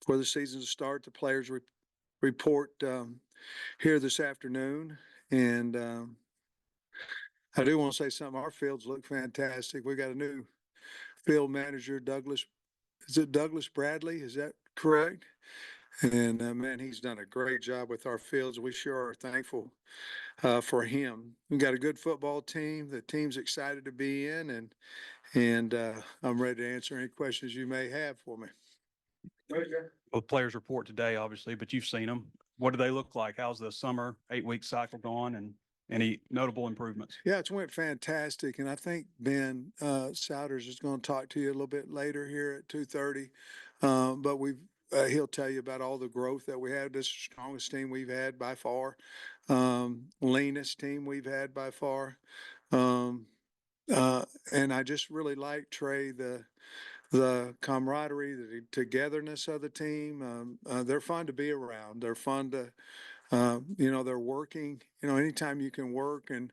for the season to start. The players report here this afternoon, and I do want to say something. Our fields look fantastic. We got a new field manager, Douglas. Is it Douglas Bradley? Is that correct? And man, he's done a great job with our fields. We sure are thankful for him. We got a good football team. The team's excited to be in, and I'm ready to answer any questions you may have for me. Well, players report today, obviously, but you've seen them. What do they look like? How's the summer 8-week cycle gone, and any notable improvements? Yeah, it's went fantastic, and I think Ben Souders is going to talk to you a little bit later here at 2:30. But he'll tell you about all the growth that we had. This is the strongest team we've had by far, leanest team we've had by far. Um, and I just really like Trey, the camaraderie, the togetherness of the team. They're fun to be around. They're fun to, they're working. Anytime you can work and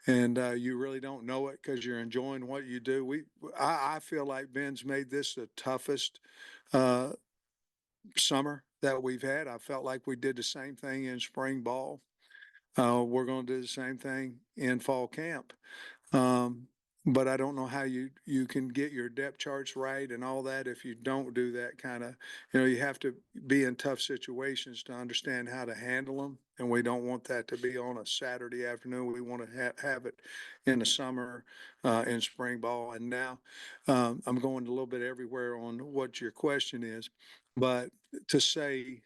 you really don't know it because you're enjoying what you do. I feel like Ben's made this the toughest summer that we've had. I felt like we did the same thing in spring ball. We're going to do the same thing in fall camp. Um, but I don't know how you can get your depth charts right and all that if you don't do that kind of, you have to be in tough situations to understand how to handle them. And we don't want that to be on a Saturday afternoon. We want to have it in the summer, in spring ball. And now I'm going a little bit everywhere on what your question is, but to say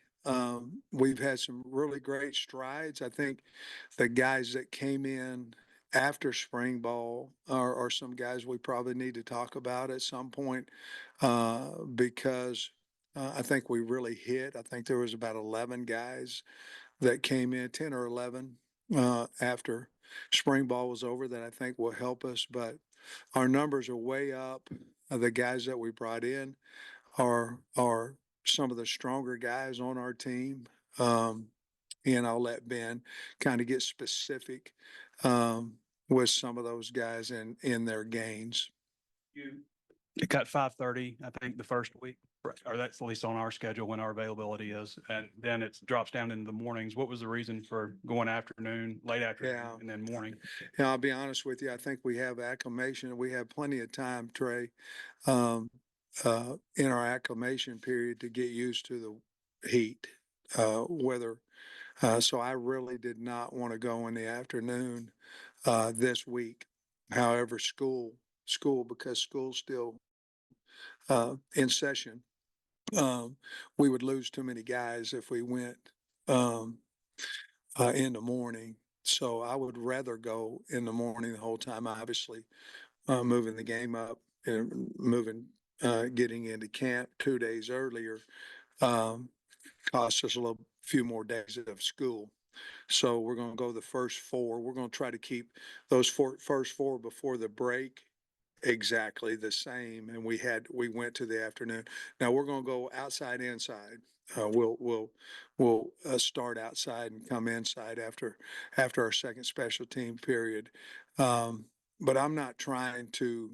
we've had some really great strides. I think the guys that came in after spring ball are some guys we probably need to talk about at some point because I think we really hit. I think there was about 11 guys that came in, 10 or 11 after spring ball was over that I think will help us. But our numbers are way up. The guys that we brought in are some of the stronger guys on our team. And I'll let Ben kind of get specific with some of those guys in their gains. It got 5:30, I think, the first week, or that's at least on our schedule when our availability is, and then it drops down into the mornings. What was the reason for going afternoon, late afternoon, and then morning? Yeah, I'll be honest with you. I think we have acclimation. We have plenty of time, Trey, in our acclimation period to get used to the heat, weather. So I really did not want to go in the afternoon this week. However, because school's still in session, we would lose too many guys if we went um, in the morning. So I would rather go in the morning the whole time. Obviously, moving the game up and getting into camp 2 days earlier um, costs us a few more days of school. So we're going to go the first four. We're going to try to keep those first four before the break exactly the same. And we went to the afternoon. Now we're going to go outside, inside. We'll start outside and come inside after our second special team period. But I'm trying to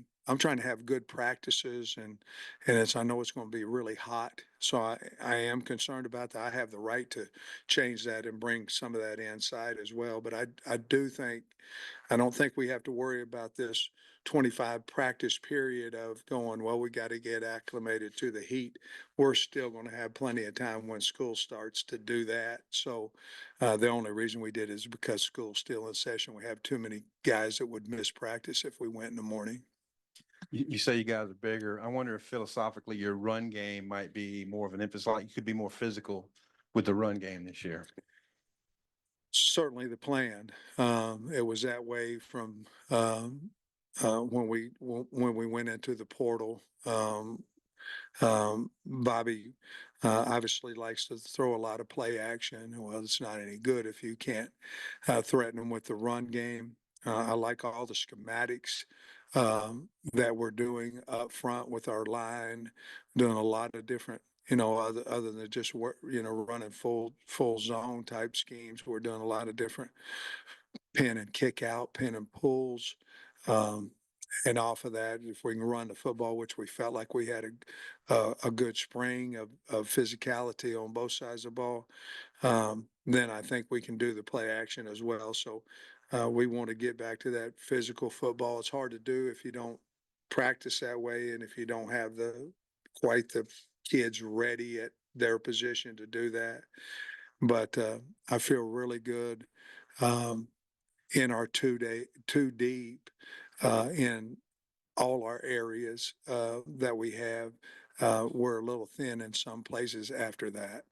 have good practices and I know it's going to be really hot. So I am concerned about that. I have the right to change that and bring some of that inside as well. But I don't think we have to worry about this 25 practice period of going, well, we got to get acclimated to the heat. We're still going to have plenty of time when school starts to do that. So the only reason we did is because school's still in session. We have too many guys that would miss practice if we went in the morning. You say you guys are bigger. I wonder if philosophically your run game might be more of an emphasis, like you could be more physical with the run game this year. Certainly the plan. It was that way from when we went into the portal. Bobby obviously likes to throw a lot of play action. Well, it's not any good if you can't threaten them with the run game. I like all the schematics that we're doing up front with our line, doing a lot of different, other than just running full zone type schemes. We're doing a lot of different pin and kick out, pin and pulls. And off of that, if we can run the football, which we felt like we had a good spring of physicality on both sides of the ball, then I think we can do the play action as well. So we want to get back to that physical football. It's hard to do if you don't practice that way and if you don't have quite the kids ready at their position to do that. But I feel really good in our two deep in all our areas that we have. We're a little thin in some places after that.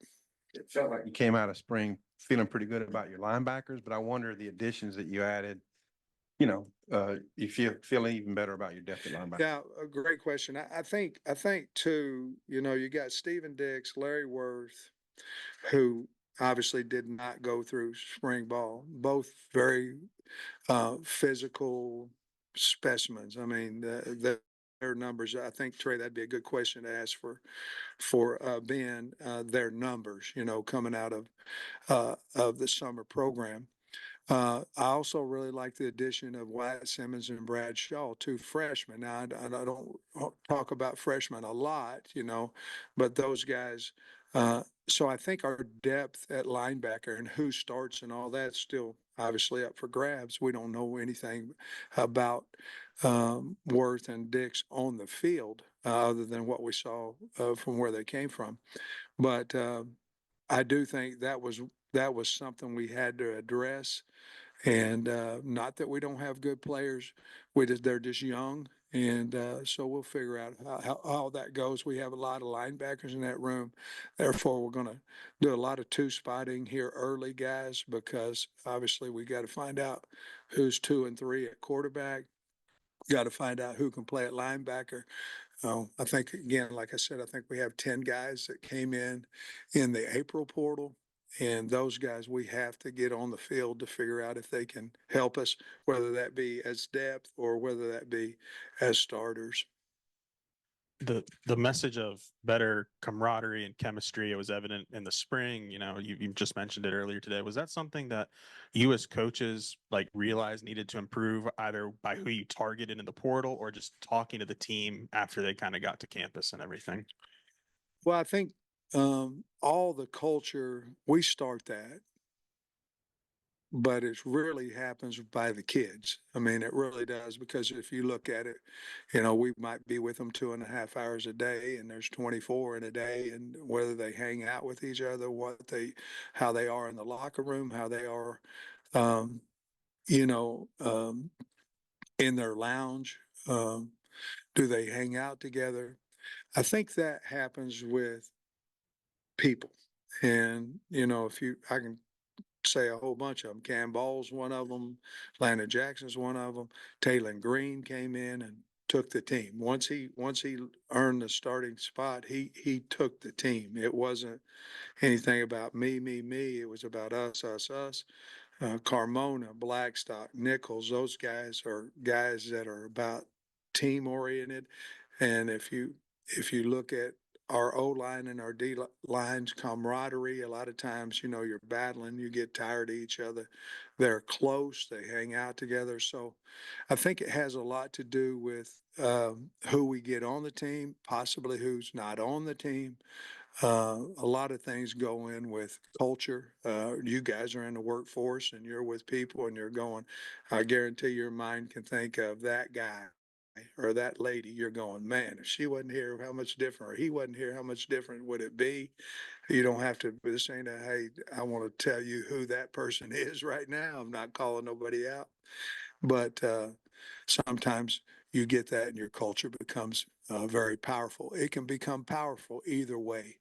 It felt like you came out of spring feeling pretty good about your linebackers, but I wonder the additions that you added, you feeling even better about your depth at linebacker. Yeah, a great question. I think too, you got Stephen Dix, Larry Worth, who obviously did not go through spring ball, both very physical specimens. I mean, their numbers, I think, Trey, that'd be a good question to ask for Ben, their numbers, coming out of the summer program. I also really like the addition of Wyatt Simmons and Brad Shaw, two freshmen. Now, I don't talk about freshmen a lot, but those guys. So I think our depth at linebacker and who starts and all that's still obviously up for grabs. We don't know anything about Worth and Dix on the field other than what we saw from where they came from. But I do think that was something we had to address. And not that we don't have good players, they're just young. And so we'll figure out how that goes. We have a lot of linebackers in that room. Therefore, we're going to do a lot of two spotting here early, guys, because obviously we got to find out who's 2 and 3 at quarterback. Got to find out who can play at linebacker. I think, again, like I said, I think we have 10 guys that came in the April portal. And those guys, we have to get on the field to figure out if they can help us, whether that be as depth or whether that be as starters. The message of better camaraderie and chemistry, it was evident in the spring. You just mentioned it earlier today. Was that something that you as coaches realized needed to improve, either by who you targeted in the portal or just talking to the team after they kind of got to campus and everything? Well, I think all the culture, we start that, but it really happens by the kids. I mean, it really does, because if you look at it, we might be with them 2.5 hours a day, and there's 24 in a day, and whether they hang out with each other, how they are in the locker room, how they are, um, in their lounge, do they hang out together? I think that happens with people. And, I can say a whole bunch of them. Cam Ball's one of them. Landon Jackson's one of them. Taylor Green came in and took the team. Once he earned the starting spot, he took the team. It wasn't anything about me. It was about us, us, us. Carmona, Blackstock, Nichols, those guys are guys that are about team oriented. And if you look at our O line and our D line's camaraderie, a lot of times, you're battling, you get tired of each other. They're close, they hang out together. So I think it has a lot to do with who we get on the team, possibly who's not on the team. A lot of things go in with culture. You guys are in the workforce and you're with people and you're going, I guarantee your mind can think of that guy or that lady. You're going, man, if she wasn't here, how much different, or he wasn't here, how much different would it be? You don't have to, this ain't hey, I want to tell you who that person is right now. I'm not calling nobody out. But sometimes you get that and your culture becomes very powerful. It can become powerful either way.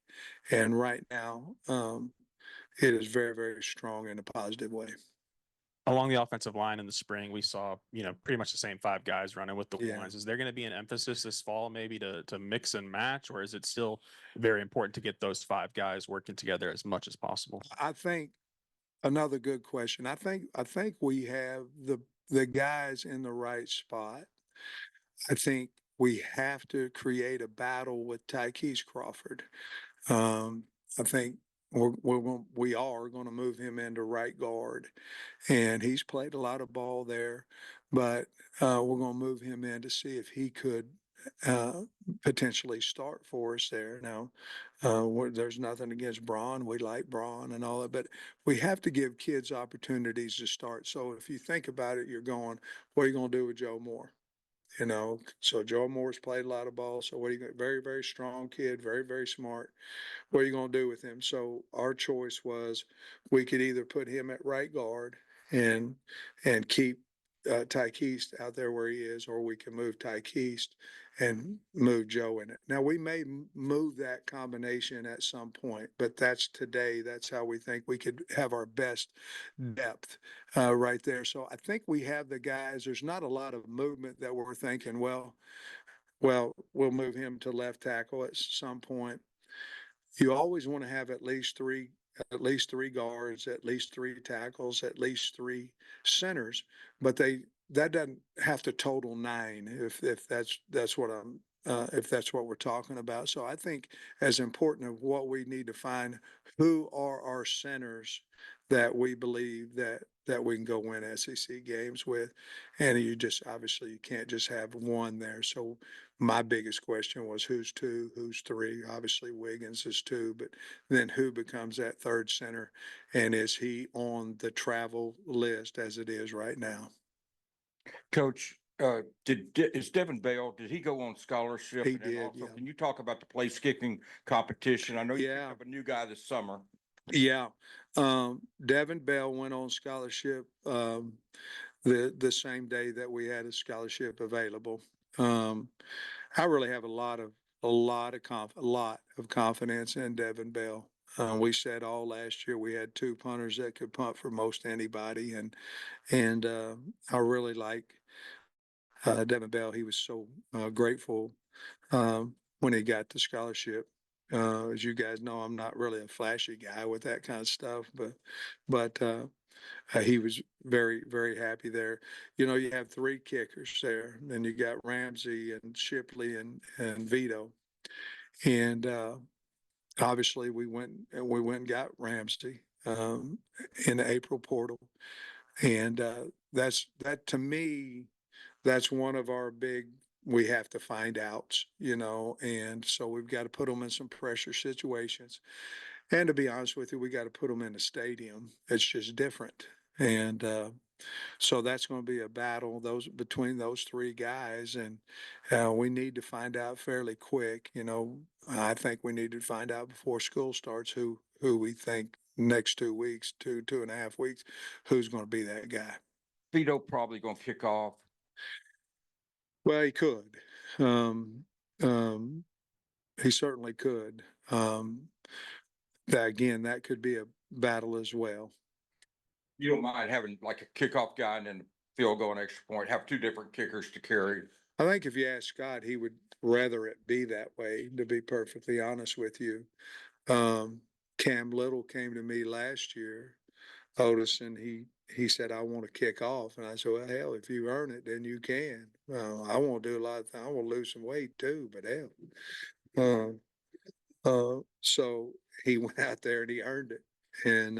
And right now, it is very, very strong in a positive way. Along the offensive line in the spring, we saw, pretty much the same 5 guys running with the Yeah. ones. Is there going to be an emphasis this fall maybe to mix and match, or is it still very important to get those 5 guys working together as much as possible? I think another good question. I think we have the guys in the right spot. I think we have to create a battle with Tykees Crawford. I think we are going to move him into right guard, and he's played a lot of ball there. but, we're gonna move him in to see if he could, uh, potentially start for us there. Now, there's nothing against Braun. We like Braun and all that, but we have to give kids opportunities to start. So if you think about it, you're going, what are you gonna do with Joe Moore? You know, so Joe Moore's played a lot of ball. So what are you going, very, very strong kid, very, very smart. What are you going to do with him? So our choice was we could either put him at right guard and keep Tyke East out there where he is, or we can move Tyke East and move Joe in it. Now we may move that combination at some point, but that's today. That's how we think we could have our best depth right there. So I think we have the guys. There's not a lot of movement that we're thinking, well, we'll move him to left tackle at some point. You always want to have at least three guards, at least three tackles, at least three centers, but that doesn't have to total nine if that's what I'm if that's what we're talking about. So I think as important of what we need to find, who are our centers that we believe that we can go win SEC games with, and you just obviously you can't just have one there. So my biggest question was who's two, who's three. Obviously Wiggins is two, but then who becomes that third center, and is he on the travel list as it is right now? Coach, is Devin Bell, did he go on scholarship? He And then did, also, yeah. Can you talk about the place kicking competition? I know you Yeah. have a new guy this summer. Yeah. Devin Bell went on scholarship the same day that we had a scholarship available. I really have a lot of confidence in Devin Bell. We said all last year we had two punters that could punt for most anybody, and I really like Devin Bell. He was so grateful when he got the scholarship. As you guys know, I'm not really a flashy guy with that kind of stuff, but he was very, very happy there. You know, you have three kickers there, and you got Ramsey and Shipley and Vito, and obviously we went and got Ramsey in the April portal, and that to me, that's one of our big. We have to find out, you know, and so we've got to put them in some pressure situations. And to be honest with you, we got to put them in the stadium. It's just different. And so that's going to be a battle between those three guys. And we need to find out fairly quick. You know, I think we need to find out before school starts who we think next 2 weeks, 2.5 weeks, who's going to be that guy. Vito probably gonna kick off. Well, he could. Um, um, he certainly could. That could be a battle as well. You don't mind having like a kickoff guy and then field goal and extra point, have two different kickers to carry. I think if you ask Scott, he would rather it be that way, to be perfectly honest with you. Cam Little came to me last year, Otis, and he said, I want to kick off. And I said, well, hell, if you earn it, then you can. I want to do a lot of things. I want to lose some weight too, but hell. So he went out there and he earned it and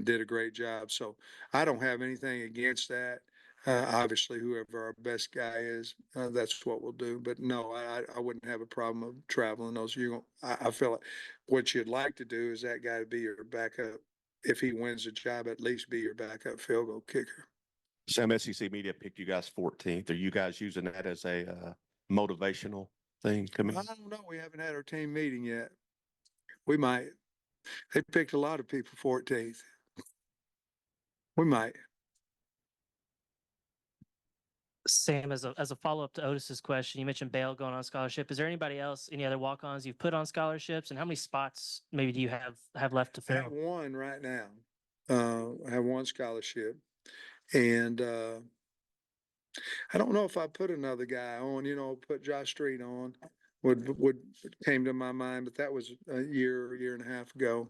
did a great job. So I don't have anything against that. Obviously, whoever our best guy is, that's what we'll do. But no, I wouldn't have a problem of traveling those. I feel like what you'd like to do is that guy to be your backup. If he wins the job, at least be your backup field goal kicker. Some SEC media picked you guys 14th. Are you guys using that as a motivational thing coming? I don't know. We haven't had our team meeting yet. We might. They picked a lot of people 14th. We might. Sam, as a follow-up to Otis's question, you mentioned Bale going on scholarship. Is there anybody else, any other walk-ons you've put on scholarships, and how many spots maybe do you have left to I have fill? one right now. I have one scholarship, and I don't know if I put another guy on. You know, put Josh Street on. Would came to my mind, but that was a year and a half ago.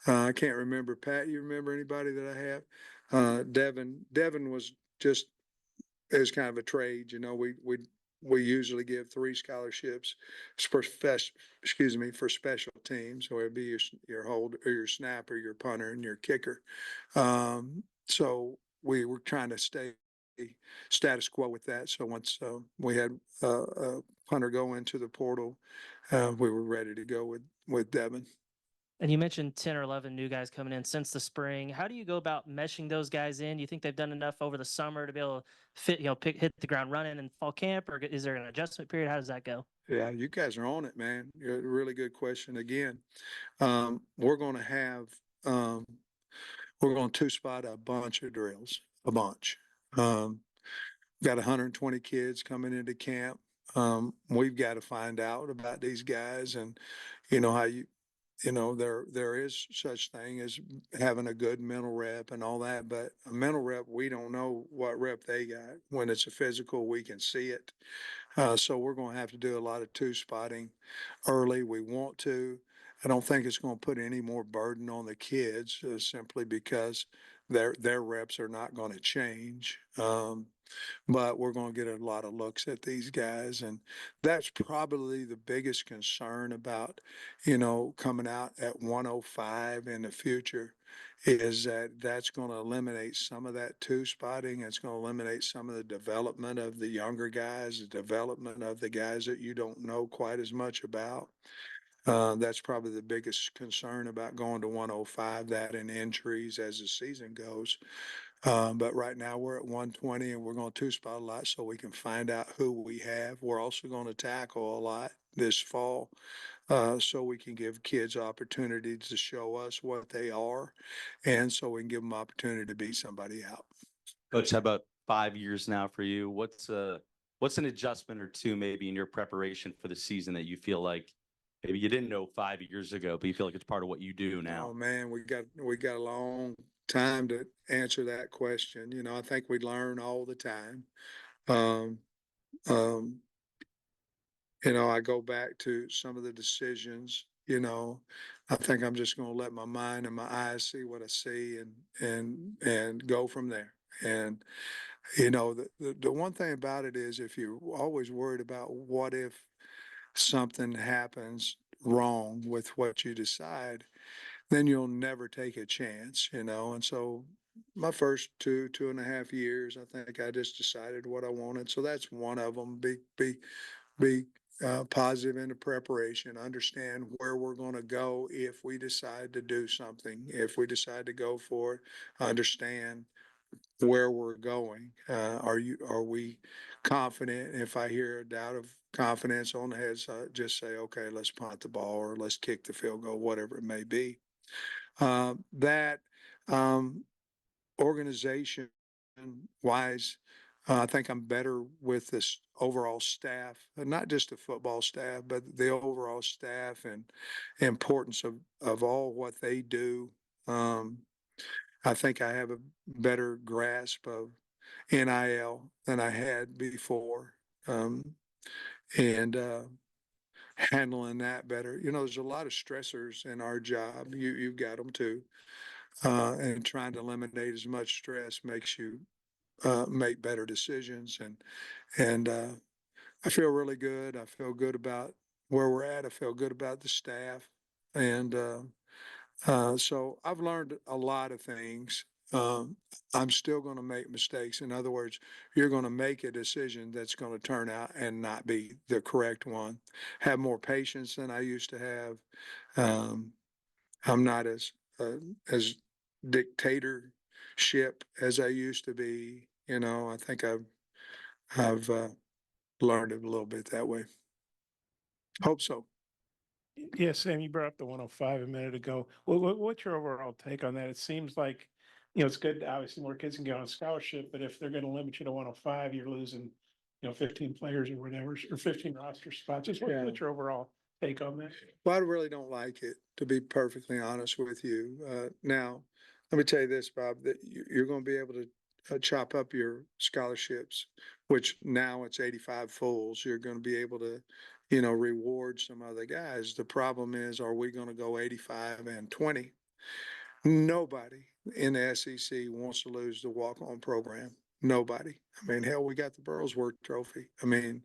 I can't remember. Pat, you remember anybody that I have? Devin was just as kind of a trade. You know, we usually give 3 scholarships for for special teams. So it'd be your hold or your snapper, your punter, and your kicker. So we were trying to stay status quo with that. So once we had punter go into the portal, we were ready to go with Devin. And you mentioned 10 or 11 new guys coming in since the spring. How do you go about meshing those guys in? Do you think they've done enough over the summer to be able to fit, hit the ground running in fall camp, or is there an adjustment period? How does that go? Yeah, you guys are on it, man. You're a really good question. Again, we're going to have, we're going to two-spot a bunch of drills, a bunch. Got 120 kids coming into camp. We've got to find out about these guys and, how there is such thing as having a good mental rep and all that, but a mental rep, we don't know what rep they got. When it's a physical, we can see it. So we're going to have to do a lot of two spotting early. We want to. I don't think it's going to put any more burden on the kids simply because their reps are not going to change. But we're going to get a lot of looks at these guys. And that's probably the biggest concern about, coming out at 105 in the future is that that's going to eliminate some of that two spotting. It's going to eliminate some of the development of the younger guys, the development of the guys that you don't know quite as much about. That's probably the biggest concern about going to 105, that and injuries as the season goes. But right now we're at 120 and we're going to two spot a lot so we can find out who we have. We're also going to tackle a lot this fall so we can give kids opportunity to show us what they are and so we can give them opportunity to beat somebody out. Coach, how about 5 years now for you? What's an adjustment or two maybe in your preparation for the season that you feel like maybe you didn't know 5 years ago, but you feel like it's part of what you do now? Oh man, we got a long time to answer that question. I think we learn all the time. Um, um, I go back to some of the decisions, I think I'm just going to let my mind and my eyes see what I see and go from there. And, the one thing about it is if you're always worried about what if something happens wrong with what you decide, then you'll never take a chance, and so my first 2.5 years, I think I just decided what I wanted. So that's one of them. Be positive in the preparation, understand where we're going to go if we decide to do something, if we decide to go for it, understand where we're going. Are we confident? If I hear a doubt of confidence on the head side, just say, okay, let's punt the ball or let's kick the field goal, whatever it may be. That organization wise, I think I'm better with this overall staff, not just the football staff, but the overall staff and importance of all what they do. I think I have a better grasp of NIL than I had before. And handling that better. There's a lot of stressors in our job. You've got them too. And trying to eliminate as much stress makes you make better decisions. And I feel really good. I feel good about where we're at. I feel good about the staff. And so I've learned a lot of things. I'm still going to make mistakes. In other words, you're going to make a decision that's going to turn out and not be the correct one. Have more patience than I used to have. I'm not as dictatorship as I used to be. I think I've learned it a little bit that way. Hope so. Yeah, Sam, you brought up the 105 a minute ago. What's your overall take on that? It seems like, it's good. Obviously, more kids can get on a scholarship, but if they're going to limit you to 105, you're losing, 15 players or whatever, or 15 roster spots. Just what's your overall take on that? Well, I really don't like it, to be perfectly honest with you. Now, let me tell you this, Bob, that you're going to be able to chop up your scholarships, which now it's 85 fulls. You're going to be able to, reward some other guys. The problem is, are we going to go 85 and 20? Nobody in the SEC wants to lose the walk-on program. Nobody. I mean, hell, we got the Burlsworth Trophy. I mean,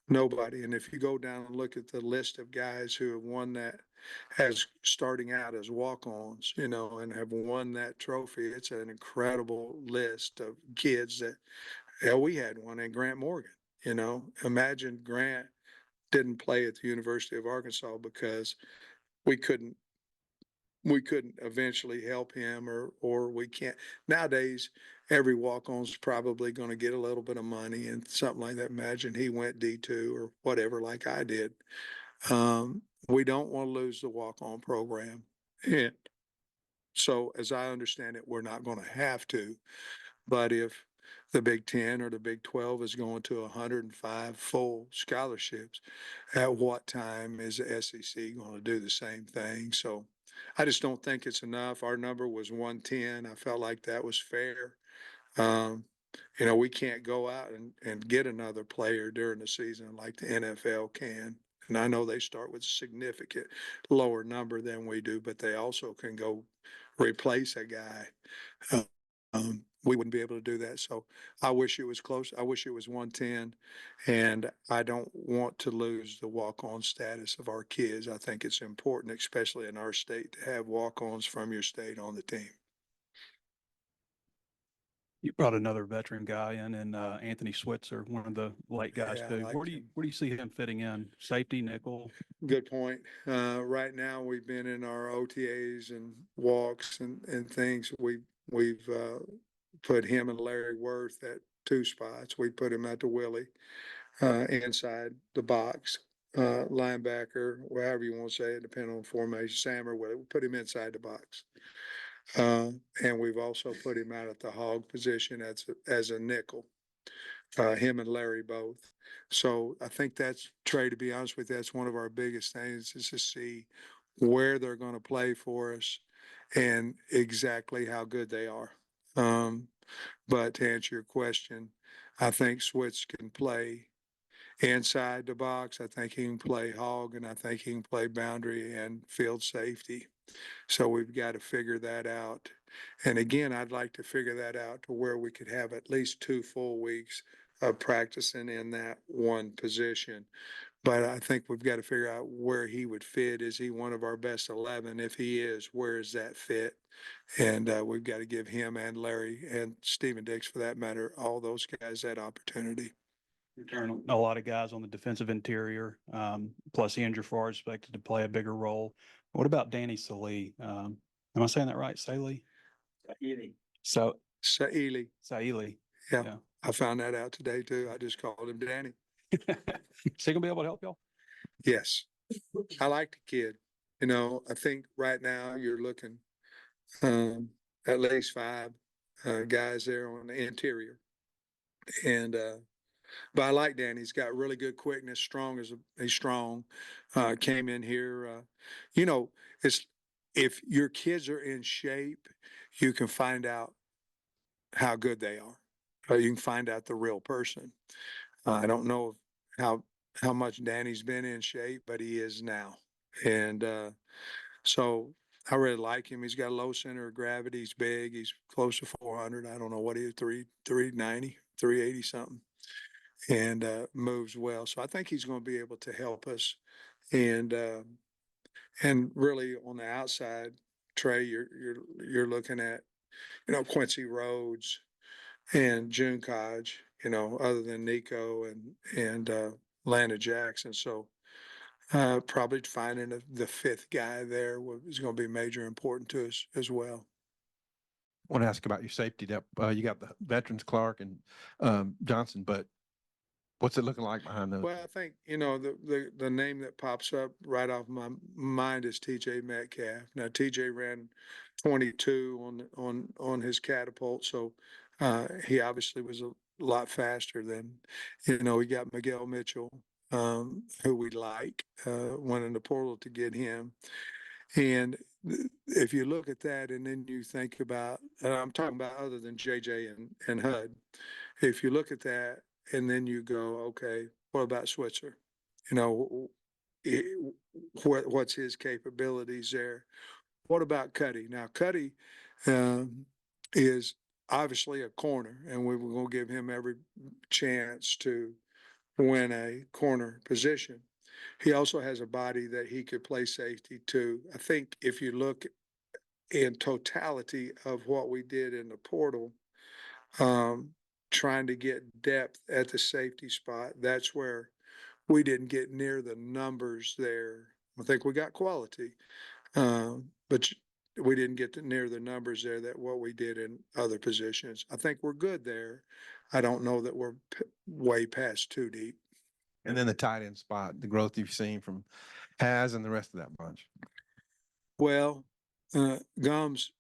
nobody. And if you go down and look at the list of guys who have won that as starting out as walk-ons, you know, and have won that trophy. It's an incredible list of kids that, hell, we had one in Grant Morgan, you know, imagine Grant didn't play at the University of Arkansas because we couldn't eventually help him, or we can't. Nowadays, every walk-on's probably going to get a little bit of money and something like that. Imagine he went D2 or whatever, like I did. We don't want to lose the walk-on program. And so as I understand it, we're not going to have to, but if the Big Ten or the Big 12 is going to 105 full scholarships, at what time is the SEC going to do the same thing? So I just don't think it's enough. Our number was 110. I felt like that was fair. You know, we can't go out and get another player during the season like the NFL can. And I know they start with a significant lower number than we do, but they also can go replace a guy. We wouldn't be able to do that. So I wish it was close. I wish it was 110. And I don't want to lose the walk-on status of our kids. I think it's important, especially in our state, to have walk-ons from your state on the team. You brought another veteran guy in, and Anthony Switzer, one of the late guys Yeah, I too. liked Where do you see him fitting in? Safety, nickel? Good point. Right now, we've been in our OTAs and walks and things. We've put him and Larry Worth at 2 spots. We put him at the Willie, inside the box, linebacker, however you want to say it, depending on formation. Sam or Willie, we put him inside the box. And we've also put him out at the hog position as a nickel. Him and Larry both. So I think that's, Trey, to be honest with you, that's one of our biggest things is to see where they're going to play for us and exactly how good they are. But to answer your question, I think Switz can play inside the box. I think he can play hog, and I think he can play boundary and field safety. So we've got to figure that out. And again, I'd like to figure that out to where we could have at least 2 full weeks of practicing in that one position. But I think we've got to figure out where he would fit. Is he one of our best 11? If he is, where is that fit? And we've got to give him and Larry and Stephen Dix, for that matter, all those guys that opportunity. Return a lot of guys on the defensive interior. Plus Andrew Farr is expected to play a bigger role. What about Danny Salee? Am I saying that right? Salee? So Saili. Saili. Yeah. Yeah. I found that out today too. I just called him Danny. Is he gonna be able to help y'all? Yes. I like the kid. You know, I think right now you're looking at least 5 guys there on the interior. And but I like Danny. He's got really good quickness, he's strong. Came in here. You know, it's if your kids are in shape, you can find out how good they are. You can find out the real person. I don't know how much Danny's been in shape, but he is now. And so I really like him. He's got a low center of gravity. He's big. He's close to 400. I don't know what he is, 390, 380 something, and moves well. So I think he's going to be able to help us. And really on the outside, Trey, you're looking at, you know, Quincy Rhodes and June Kodge, you know, other than Nico and Lana Jackson. So probably finding the 5th guy there is going to be major important to us as well. I want to ask about your safety depth. You got the veterans, Clark and Johnson, but what's it looking like behind those? Well, I think, you know, the name that pops up right off my mind is TJ Metcalf. Now, TJ ran 22 on his catapult, so he obviously was a lot faster than, you know, we got Miguel Mitchell, who we like, went in the portal to get him. And if you look at that and then you think about, and I'm talking about other than JJ and HUD, if you look at that and then you go, okay, what about Switzer? You know, what's his capabilities there? What about Cuddy? Now, Cuddy is obviously a corner, and we were going to give him every chance to win a corner position. he also has a body that he could play safety too. I think if you look in totality of what we did in the portal, trying to get depth at the safety spot, that's where we didn't get near the numbers there. I think we got quality, but we didn't get near the numbers there that what we did in other positions. I think we're good there. I don't know that we're way past too deep. And then the tight end spot, the growth you've seen from Has and the rest of that bunch. Well, Gums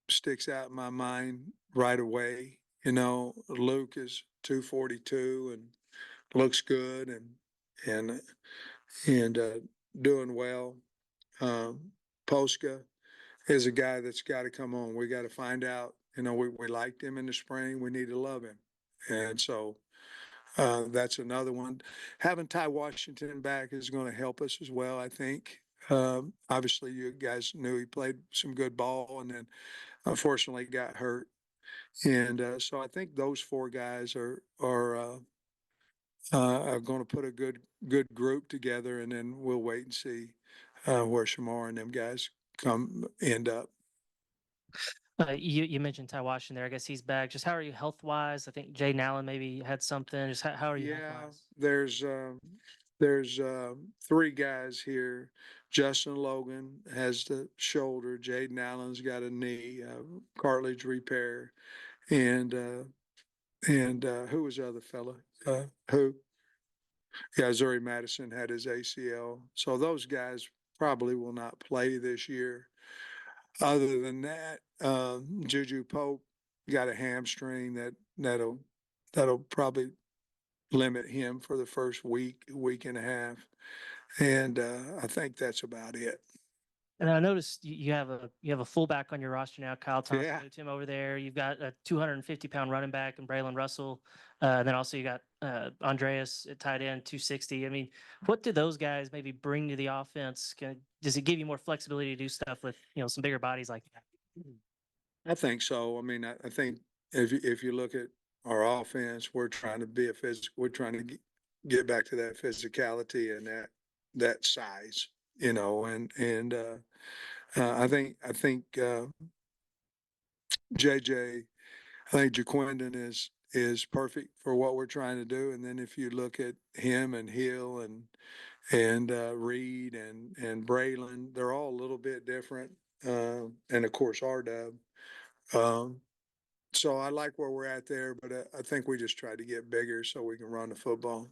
sticks out in my mind right away. You know, Luke is 242 and looks good and doing well. Posca is a guy that's got to come on. We got to find out. You know, we liked him in the spring. We need to love him, and so that's another one. Having Ty Washington back is going to help us as well, I think. Obviously, you guys knew he played some good ball and then unfortunately got hurt. And so I think those four guys are going to put a good group together, and then we'll wait and see where Shamar and them guys end up. You mentioned Ty Washington there. I guess he's back. Just how are you health wise? I think Jaden Allen maybe had something. Just how are you health Yeah, wise? there's three guys here. Justin Logan has the shoulder. Jaden Allen's got a knee, cartilage repair, and who was the other fella? Who? Yeah, Zuri Madison had his ACL. So those guys probably will not play this year. Other than that, Juju Pope got a hamstring that'll probably limit him for the first week and a half. And I think that's about it. And I noticed you have a fullback on your roster now, Kyle Thompson, Yeah. moved him over there. You've got a 250-pound running back and Braylon Russell. And then also you got Andreas at tight end, 260. I mean, what do those guys maybe bring to the offense? Does it give you more flexibility to do stuff with, some bigger bodies like that? I think so. I mean, I think if you look at our offense, we're trying to be we're trying to get back to that physicality and that size, and I think JJ, I think Jaquindon is perfect for what we're trying to do. And then if you look at him and Hill and Reed and Braylon, they're all a little bit different. And of course, RW. So I like where we're at there, but I think we just try to get bigger so we can run the football.